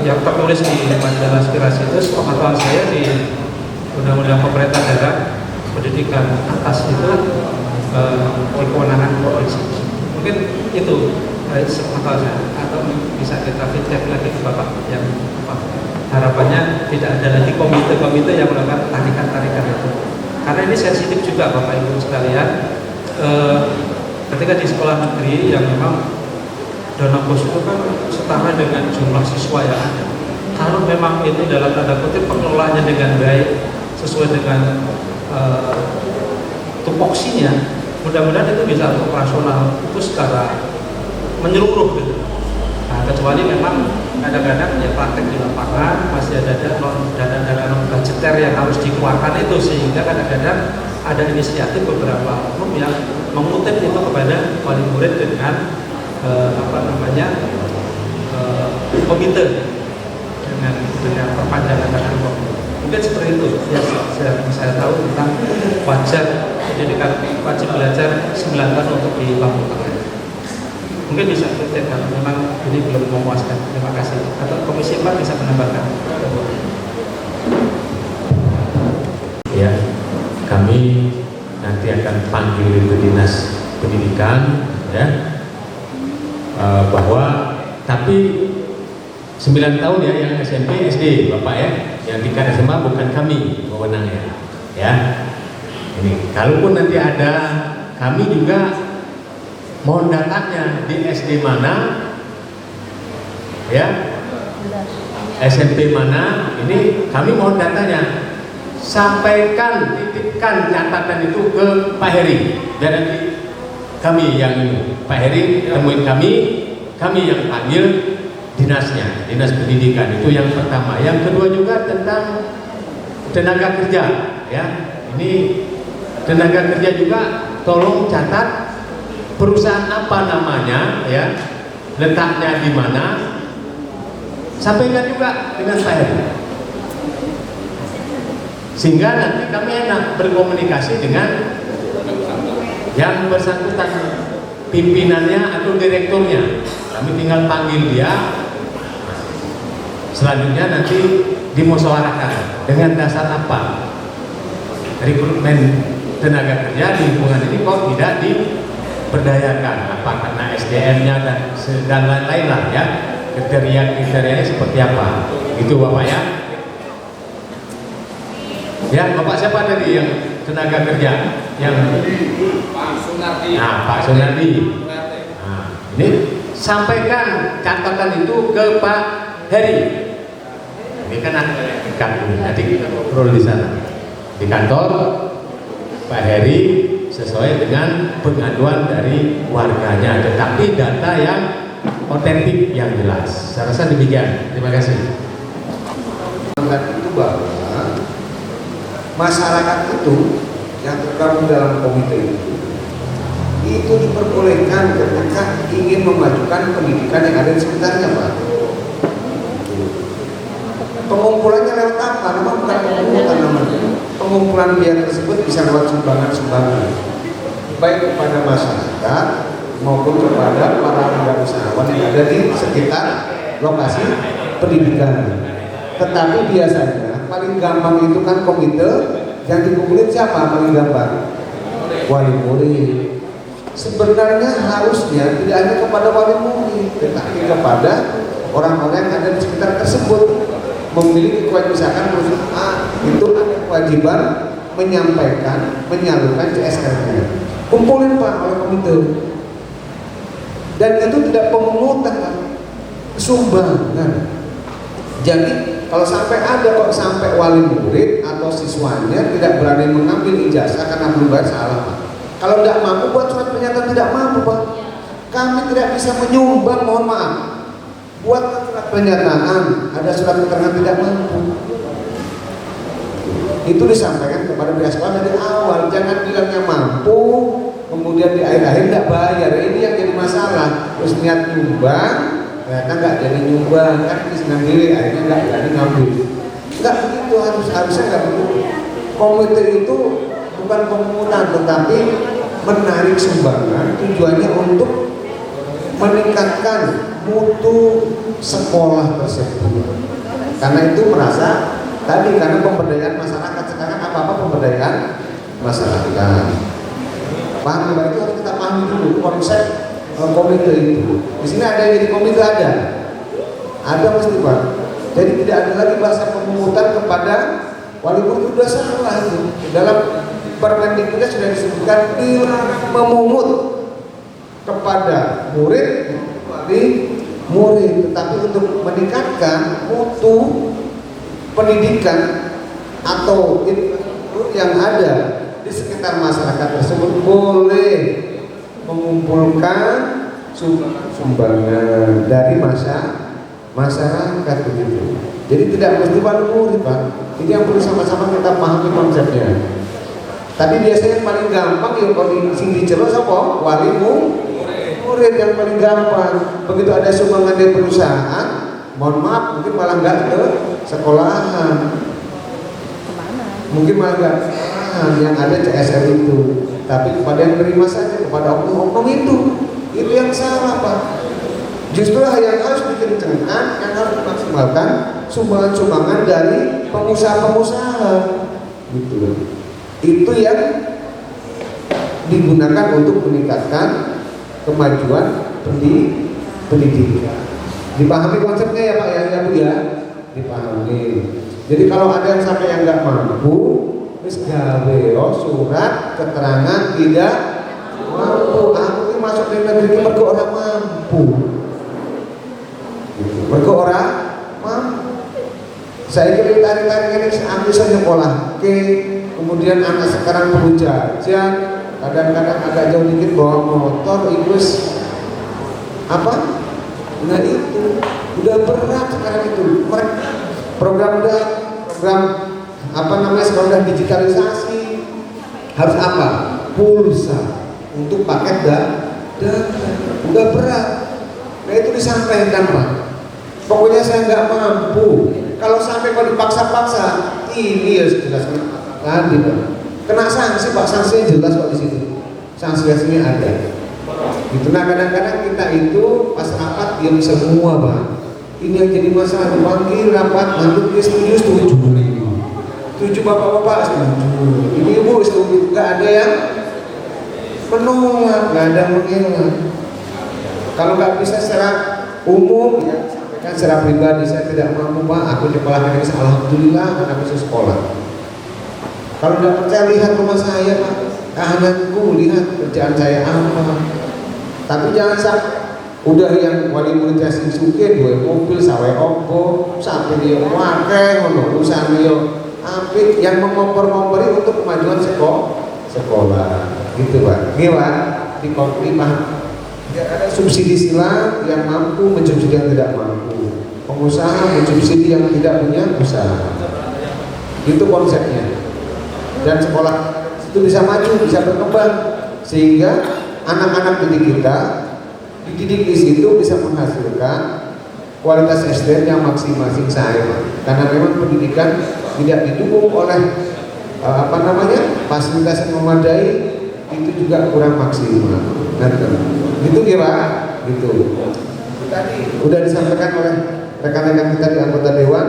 yang tertulis di majalah Aspirasi itu, pengetahuan saya di Undang-Undang Pemerintah Daerah pendidikan atas itu di kewenangan provinsi. Mungkin itu sepengetahuan saya, atau bisa kita feedback lagi ke Bapak yang harapannya tidak ada lagi komite-komite yang melakukan tarikan-tarikan itu, karena ini sensitif juga Bapak Ibu sekalian. Ketika di sekolah negeri yang memang dana bos itu kan setara dengan jumlah siswa yang ada, kalau memang itu dalam tanda kutip pengelolaannya dengan baik sesuai dengan tupoksinya, mudah-mudahan itu bisa operasional itu secara menyeluruh gitu. Nah, kecuali memang kadang-kadang ya praktek di lapangan masih ada dana non budgeter yang harus dikeluarkan itu, sehingga kadang-kadang ada inisiatif beberapa oknum yang mengutip itu kepada wali murid dengan komite dengan perpanjangan tangan komite. Mungkin seperti itu ya, saya tahu tentang wajar pendidikan wajib belajar 9 tahun untuk di Lampung Tengah. Mungkin bisa kritik kalau memang ini belum memuaskan. Terima kasih. Atau Komisi 4 bisa menambahkan. Ya, kami nanti akan panggil itu dinas pendidikan, ya, bahwa tapi 9 tahun ya yang SMP, SD, Bapak ya, yang tingkat SMA bukan kami wewenangnya, ya. Ini kalaupun nanti ada, kami juga mohon datanya di SD mana, ya, SMP mana, ini kami mohon datanya. Sampaikan, titipkan catatan itu ke Pak Heri, dan nanti kami yang ini, Pak Heri temuin kami yang panggil dinasnya, dinas pendidikan. Itu yang pertama. Yang kedua juga tentang tenaga kerja, ya. Ini tenaga kerja juga tolong catat perusahaan apa namanya, ya, letaknya di mana, sampaikan juga dengan Pak Heri, sehingga nanti kami enak berkomunikasi dengan yang bersangkutan, pimpinannya atau direkturnya. Kami tinggal panggil dia, selanjutnya nanti dimusyawarahkan dengan dasar apa rekrutmen tenaga kerja di lingkungan ini kok tidak diberdayakan, apa karena SDM-nya dan lain-lain lah, ya, kriterianya seperti apa, itu Bapak ya. Ya, Bapak siapa tadi yang tenaga kerja? Yang Pak Sunardi. Nah, Pak Sunardi. Nah, ini sampaikan catatan itu ke Pak Heri. Ini kan ikat ini. Nanti kita ngobrol di sana di kantor Pak Heri sesuai dengan pengaduan dari warganya, tetapi data yang otentik yang jelas. Saya rasa demikian. Terima kasih. Itu bahwa masyarakat itu yang tergabung dalam komite itu diperbolehkan ketika ingin memajukan pendidikan yang ada di sekitarnya, Pak. Pengumpulannya lewat apa? Memang bukan pemungutan namanya. Pengumpulan biaya tersebut bisa lewat sumbangan-sumbangan, baik kepada masyarakat maupun kepada para usahawan yang ada di sekitar lokasi pendidikan. Tetapi biasanya paling gampang itu kan komite yang dikumpulin siapa paling gampang? Wali murid. Sebenarnya harusnya tidak hanya kepada wali murid, tetapi kepada orang-orang yang ada di sekitar tersebut. Memiliki kewajiban itu ada kewajiban menyampaikan, menyalurkan CSR-nya. Kumpulin Pak oleh komite. Dan itu tidak pemungutan, Pak, sumbangan. Jadi kalau sampai ada kok sampai wali murid atau siswanya tidak berani mengambil ijazah karena belum bayar, salah, Pak. Kalau tidak mampu buat surat pernyataan tidak mampu, Pak. Kami tidak bisa menyumbang, mohon maaf. Buat surat pernyataan, ada surat keterangan tidak mampu. Itu disampaikan kepada pihak sekolah dari awal. Jangan bilangnya mampu, kemudian di akhir-akhir tidak bayar. Ini yang jadi masalah. Terus niat nyumbang, ternyata nggak jadi nyumbang, kan di sendiri akhirnya nggak jadi ngambil. Nggak begitu, harusnya nggak begitu. Komite itu bukan pemungutan, tetapi menarik sumbangan, tujuannya untuk meningkatkan mutu sekolah tersebut. Karena itu merasa tadi, karena pemberdayaan masyarakat sekarang apa-apa pemberdayaan masyarakat. Paham ya? Itu harus kita pahami dulu konsep komite itu. Di sini ada yang jadi komite, ada mesti Pak. Jadi tidak ada lagi bahasa pemungutan kepada wali murid, sudah salah itu. Dalam Permendikbud kita sudah disebutkan memungut kepada murid, wali murid, tetapi untuk meningkatkan mutu pendidikan atau yang ada di sekitar masyarakat tersebut boleh mengumpulkan sumbangan dari masyarakat begitu. Jadi tidak mesti wali murid Pak. Ini yang perlu sama-sama kita pahami konsepnya. Tapi biasanya yang paling gampang ya kalau di dicelos apa? Wali murid yang paling gampang. Begitu ada sumbangan dari perusahaan, mohon maaf mungkin malah nggak ke sekolahan. Mungkin malah nggak ke sekolahan yang ada CSR itu. Tapi kepada yang menerima saja, kepada oknum-oknum itu yang salah Pak. Justru yang harus dikencangkan, yang harus dimaksimalkan sumbangan-sumbangan dari pengusaha-pengusaha gitu. Itu yang digunakan untuk meningkatkan kemajuan pendidikan. Dipahami konsepnya ya Pak ya Bu ya? Dipahami. Jadi kalau ada yang sampai yang nggak mampu, wis gawe surat keterangan tidak mampu. Aku ini masuk di negeri ini mergo ora mampu. Mergo ora mampu. Saya kira tarik-tarik ini ambil saja sekolah. Oke. Kemudian anak sekarang perlu jajan, kadang-kadang agak jauh dikit bawa motor, ikut apa? Nah itu udah berat sekarang itu. Program apa namanya sekolah digitalisasi harus apa? Pulsa untuk paket data udah berat. Nah itu disampaikan Pak. Pokoknya saya nggak mampu. Kalau sampai kalau dipaksa-paksa, ini ya jelaskan. Tadi Pak, kena sanksi Pak, sanksinya jelas kok di situ. Sanksinya ada. Gitu. Nah kadang-kadang kita itu pas rapat diam semua Pak. Ini yang jadi masalah, dipanggil rapat, nanti dia setuju. Setuju bapak-bapak setuju. Ini ibu setuju, nggak ada yang menolak, nggak ada yang mengelak. Kalau nggak bisa secara umum, ya sampaikan secara pribadi saya tidak mampu Pak. Aku sekolah ini alhamdulillah anak bisa sekolah. Kalau tidak percaya lihat rumah saya Pak, kehananku, lihat kerjaan saya apa. Tapi jangan sampai udah yang wali murid sing suke dua mobil sawe opo sampai dia wakai ngono urusan dia apik yang mengompor-ngompori untuk kemajuan sekolah gitu Pak. Gimana? Di paham. Ada subsidi silang yang mampu mensubsidi yang tidak mampu. Pengusaha mensubsidi yang tidak punya usaha. Itu konsepnya. Dan sekolah itu bisa maju, bisa berkembang sehingga anak-anak didik kita dididik di situ bisa menghasilkan kualitas SDM yang maksimal karena memang pendidikan tidak didukung oleh fasilitas yang memadai, itu juga kurang maksimal. Nah, gitu ya Pak, gitu. Tadi udah disampaikan oleh rekan-rekan kita di anggota dewan,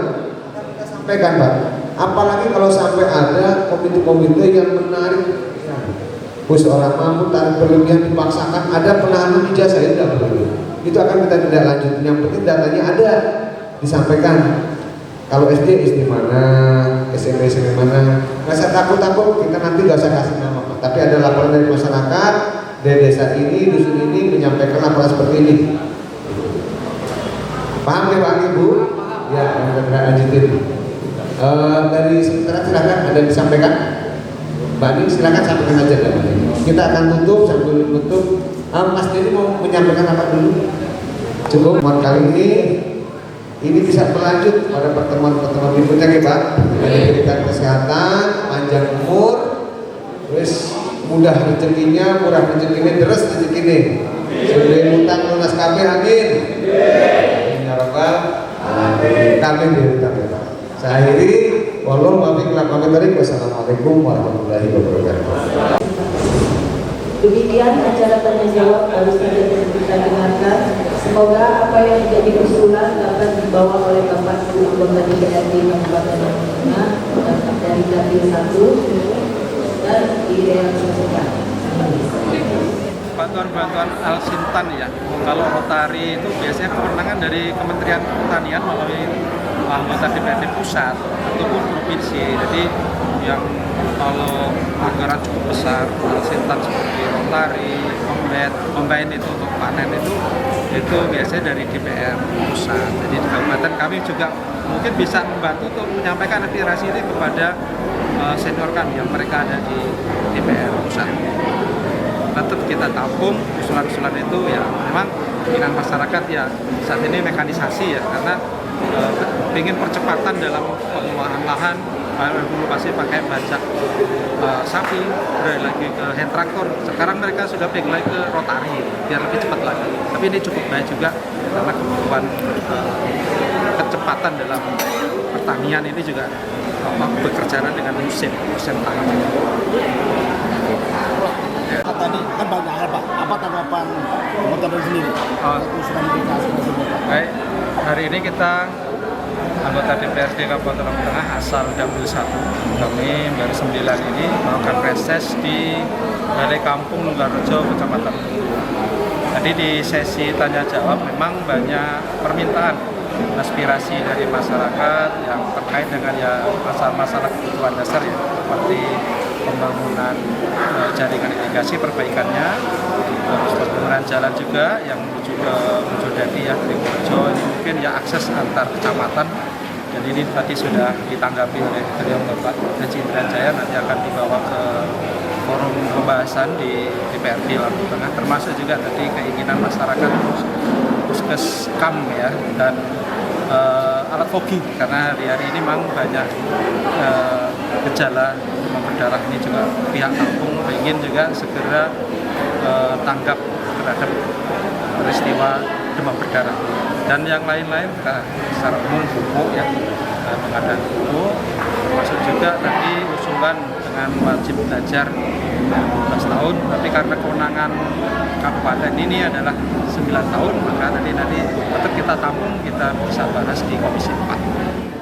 kita sampaikan Pak. Apalagi kalau sampai ada komite-komite yang menarik, orang mampu tarik berlebihan dipaksakan, ada penahanan ijazah itu tidak boleh. Itu akan kita tidak lanjut. Yang penting datanya ada, disampaikan. Kalau SD mana, SMP mana. Nggak usah takut-takut, kita nanti nggak usah kasih nama Pak. Tapi ada laporan dari masyarakat, dari desa ini, dusun ini menyampaikan laporan seperti ini. Paham ya Pak Ibu? Ya, kita lanjutin. Dari sementara silakan ada yang disampaikan. Mbak Ning silakan sampaikan aja Mbak Ning. Kita akan tutup sambil menutup. Mas Dedi mau menyampaikan apa dulu? Cukup kali ini bisa berlanjut pada pertemuan-pertemuan berikutnya ya Pak. Diberikan kesehatan, panjang umur, terus mudah rezekinya, murah rezekinya, deres rezekinya. Sebelum utang lunas kabeh, amin. Ya Rabbal alamin. Amin ya Pak. Saya akhiri, wassalamualaikum warahmatullahi wabarakatuh. Demikian acara tanya jawab baru saja kita dengarkan. semoga apa yang menjadi usulan dapat dibawa oleh Bapak Ibu anggota DPRD Kabupaten Lampung Tengah dari Dapil 1 dan direalisasikan. Bantuan-bantuan Al-Sintan ya. Kalau Rotari itu biasanya kewenangan dari Kementerian Pertanian melalui anggota DPRD pusat ataupun provinsi. Jadi yang kalau anggaran cukup besar, Al-Sintan seperti Rotari, Combine itu untuk panen itu biasanya dari DPR pusat. Jadi di kabupaten kami juga mungkin bisa membantu untuk menyampaikan aspirasi ini kepada senior kami yang mereka ada di DPR pusat. Tetap kita tampung usulan-usulan itu ya, memang keinginan masyarakat ya saat ini mekanisasi ya, karena ingin percepatan dalam pengelolaan lahan. Dulu pasti pakai bajak sapi, beralih lagi ke hand traktor. Sekarang mereka sudah pergi lagi ke rotari biar lebih cepat lagi. Tapi ini cukup baik juga karena kebutuhan kecepatan dalam pertanian ini juga bekerja dengan musim tanam. Tadi kan banyak hal Pak. Apa tanggapan teman-teman sendiri? Baik, hari ini kita anggota DPRD Kabupaten Lampung Tengah asal Dapil 1 kami dari 9 ini melakukan reses di Balai Kampung Nunggalrejo Kecamatan Tunggu. Tadi di sesi tanya jawab memang banyak permintaan aspirasi dari masyarakat yang terkait dengan ya masalah kebutuhan dasar ya, seperti pembangunan jaringan irigasi perbaikannya, terus pembangunan jalan juga yang menuju ke Mojodadi ya, Triworejo, ini mungkin ya akses antar kecamatan. Dan ini tadi sudah ditanggapi oleh beliau Bapak Haji Indra Jaya, nanti akan dibawa ke forum pembahasan di DPRD Lampung Tengah, termasuk juga tadi keinginan masyarakat puskeskam ya, dan alat fogging, karena hari-hari ini memang banyak gejala demam berdarah. Ini juga pihak kampung ingin juga segera tanggap terhadap peristiwa demam berdarah. Dan yang lain-lain secara umum pupuk ya, pengadaan pupuk, termasuk juga tadi usulan dengan wajib belajar 12 tahun, tapi karena kewenangan kabupaten ini adalah 9 tahun, maka nanti tetap kita tampung, kita bisa bahas di Komisi 4.